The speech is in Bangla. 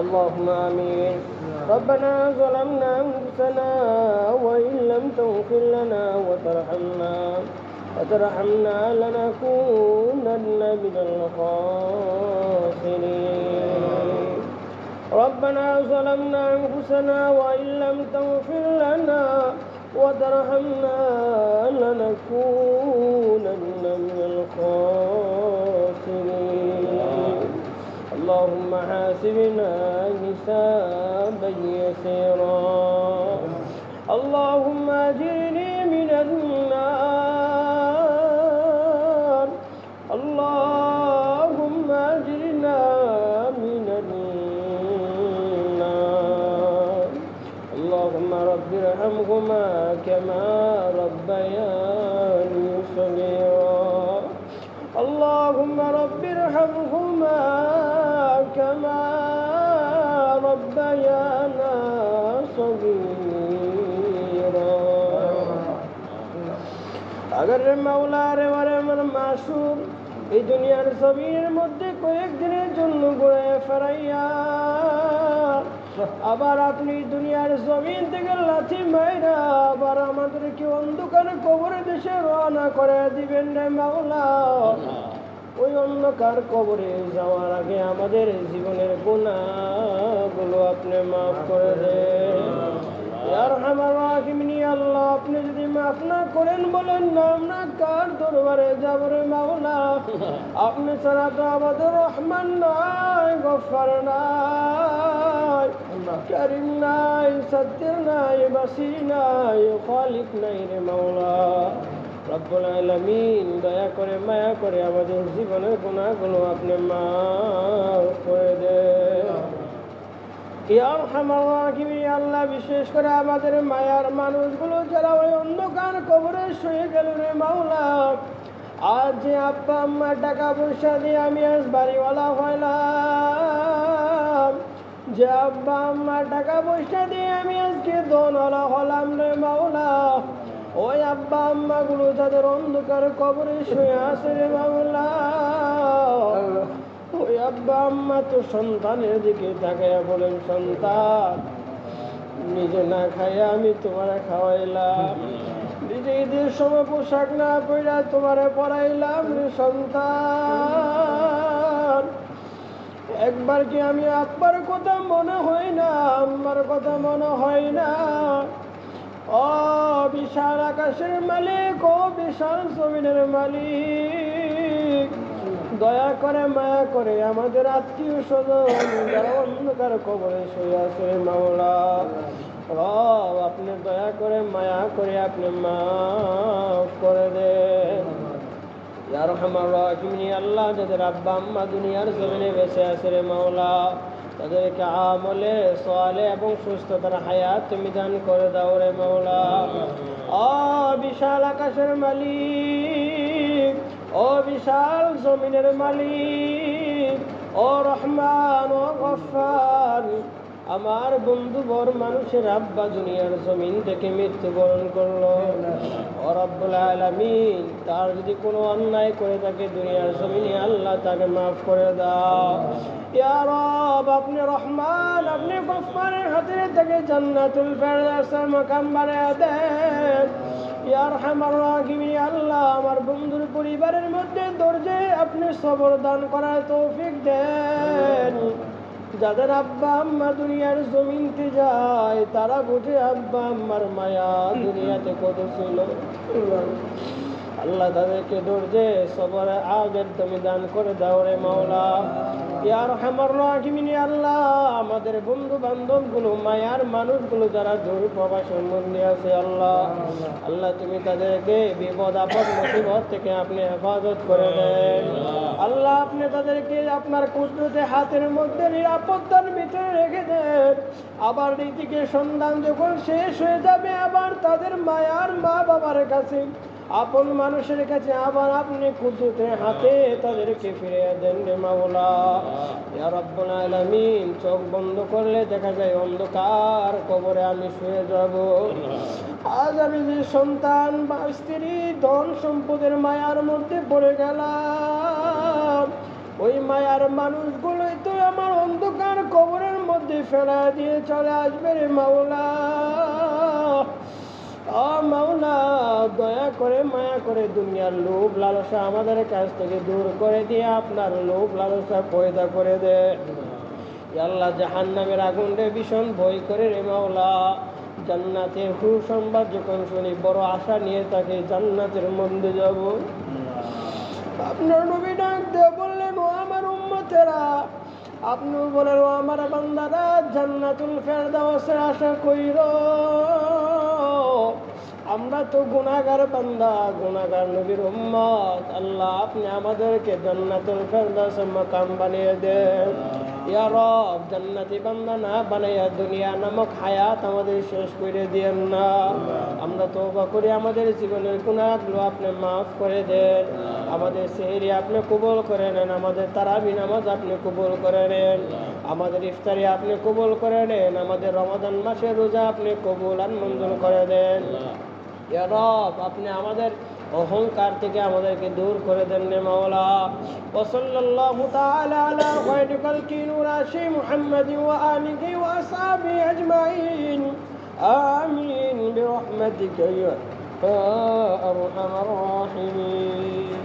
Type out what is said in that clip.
اللهم آمين. ربنا ظلمنا أنفسنا وإن لم تغفر لنا وترحمنا لنكونن من الخاسرين. ربنا ظلمنا أنفسنا وإن لم تغفر لنا وترحمنا لنكونن من الخاسرين. اللهم حاسبنا حسابا يسيرا. اللهم أجرني من النار. اللهم أجرنا من النار. اللهم رب ارحمهما كما ربياني صغيرا. اللهم رب ارحمهما كما ربيانا صغيرا. अगर मौला रे वरे मन मासूम এই দুনিয়ার জমিনের মধ্যে কয়েকদিনের জন্য ঘুরে ফেরাইয়া আবার আপনি দুনিয়ার জমিন থেকে লাথি মাইরা আবার আমাদেরকে অন্ধকার কবরে দেশে রওনা করে দিবেন রে মাওলা। ওই অন্ধকার কবরে যাওয়ার আগে আমাদের জীবনের গুনাহগুলো আপনি মাফ করে দেন। ইয়া আরহামার রাহিমিন, আল্লাহ আপনি যদি মাফ না করেন বলেন না আমরা কার দরবারে যাব রে মাওলা? আপনি ছাড়া তো আমাদের রহমান নাই, গফফার নাই, কারীম নাই, সত্তির নাই, বাসীর নাই, খালিক নাই রে মাওলা। রব্বুল আলামিন দয়া করে মায়া করে আমাদের জীবনের গুনাহগুলো আপনি মাফ করে দেন। ইয়া আরহামার রাহিমিন, আল্লাহ বিশেষ করে আমাদের মায়ার মানুষগুলো যারা ওই অন্ধকার কবরে শুয়ে গেল রে মাওলা। আজ যে আব্বা আম্মা টাকা পয়সা দিয়ে আমি আজ বাড়িওয়ালা হইলাম, যে আব্বা আম্মা টাকা পয়সা দিয়ে আমি আজকে দনওয়ালা হলাম রে মাওলা, ওই আব্বা আম্মা গুলো যাদের অন্ধকার কবরে শুয়ে আছে রে মাওলা, ওই আব্বা আম্মা তো সন্তানের দিকে তাকাইয়া বলেন, সন্তান নিজে না খাইয়া আমি তোমারে খাওয়াইলাম, নিজে ঈদের সময় পোশাক না পড়া তোমারে পরাইলাম রে সন্তান। একবার কি আমি আব্বার কথা মনে হয় না, আম্মার কথা মনে হয় না? ও বিশাল আকাশের মালিক, ও বিশাল জমিনের মালিক, দয়া করে মায়া করে আমাদের আত্মীয় স্বজন যারা অন্ধকার কবরে শুয়ে আছে মাওলা, রব আপনি দয়া করে মায়া করে আপনি মাফ করে দেন। ইয়া আরহামার রাহিমিন, আল্লাহ যাদের আব্বা আম্মা দুনিয়ার জমিনে বেঁচে আছে রে মাওলা, তাদেরকে আমলে সালেহ এবং সুস্থতার হায়াত তুমি দান করে দাও রে মাওলা। ও বিশাল আকাশের মালিক, ও বিশাল জমিনের মালিক, ও রহমান, ও গফফার, আমার বন্ধু বর মানুষের আব্বা দুনিয়ার জমিন থেকে মৃত্যুবরণ করলো। ও রব্বুল আলামিন, তার যদি কোনো অন্যায় করে থাকে দুনিয়ার জমিনে আল্লাহ তাকে মাফ করে দাও। ইয়া রব আপনি রহমান, আপনি গফফারের হাতে থেকে জান্নাতুল ফেরদাউসের মাকাম বানায়া দেন। ইয়া আরহামার রাহিমিন, আল্লাহ আমার বন্ধুর পরিবারের মধ্যে ধৈর্যে আপনি সবর দান করার তৌফিক দেন। যাদের আব্বা আম্মা দুনিয়ার জমিনতে যায় তারা বুঝে আব্বা আম্মার মায়া দুনিয়াতে কত ছিল। আল্লাহ তাদেরকে ধৈর্যে সবরে আবেদ তুমি দান করে দাও রে মাওলা। ইয়া আরহামার রাহিমিন, আল্লাহ আমাদের বন্ধু বান্ধব গুলো মায়ার মানুষগুলো যারা দূর প্রবাসের মধ্যে আছে আল্লাহ, আল্লাহ তুমি তাদেরকে বিপদ আপদ মুসিবত থেকে আপনি হেফাজত করে দেন। আল্লাহ আপনি তাদেরকে আপনার কুদরতে হাতের মধ্যে নিরাপত্তার ভিতরে রেখে দেন। আবার রীতিকে সন্ধান যখন শেষ হয়ে যাবে আবার তাদের মায়ার মা বাবার কাছে আপন মানুষের কাছে আবার আপনি কুদরতে হাতে তাদেরকে ফিরিয়ে দেন রে মাওলা। ইয়া রাব্বুল আলামিন, চোখ বন্ধ করলে দেখা যায় অন্ধকার কবরে আমি শুয়ে যাব। আজ আমি যে সন্তান বা স্ত্রী ধন সম্পদের মায়ার মধ্যে পড়ে গেলাম, ওই মায়ার মানুষগুলোই তো আমার অন্ধকার কবরের মধ্যে ফেলা দিয়ে চলে আসবে রে মাওলা। মাওলা, দয়া করে মায়া করে দুনিয়ার লোভ লালসা আমাদের কাছ থেকে দূর করে দিয়ে আপনার লোভ লালসা পয়দা করে দে। আল্লাহ, জাহান্নামের আগুনে ভীষণ ভয় করে রে মাওলা। জান্নাতের সুসংবাদ যখন শুনি বড় আশা নিয়ে তাকে জান্নাতের মধ্যে যাব। আপনার নবী ডাক দিয়ে বললেন, ও আমার উম্মতেরা, আপনি বলেন, ও আমার বান্দারা, জান্নাতুল ফেরদাউসের আশা কইরো। আমরা তো গুনাহগার বান্দা, গুনাহগার নবীর উম্মত। আল্লাহ, আপনি আমাদেরকে জান্নাতুল ফেরদাউসের মাকাম বানিয়ে দেন। ইয়া রব, জান্নাতি বান্দা না বানাইয়া দুনিয়া নামক হায়াত আমাদের শেষ করে দিয়েন না। আমরা তওবা করি, আমাদের জীবনের গুনাহগুলো আপনি মাফ করে দেন। আমাদের সেহরি আপনি কবুল করে নেন, আমাদের তারাবি নামাজ আপনি কবুল করে নেন, আমাদের ইফতারি আপনি কবুল করে নেন, আমাদের রমাদান মাসের রোজা আপনি কবুল আর মঞ্জুর করে দেন। ইয়া রব, আপনি আমাদের অহংকার থেকে আমাদেরকে দূর করে দেন রে মাওলা। ওয়া সাল্লাল্লাহু তাআলা আলা খায়রি খালকি নূরাশি মুহাম্মাদিন ওয়া আলিহি ওয়া আসহাবিহি আজমাইন। আমিন বিরহমাতিকা ইয়া আরহামার রাহিমিন।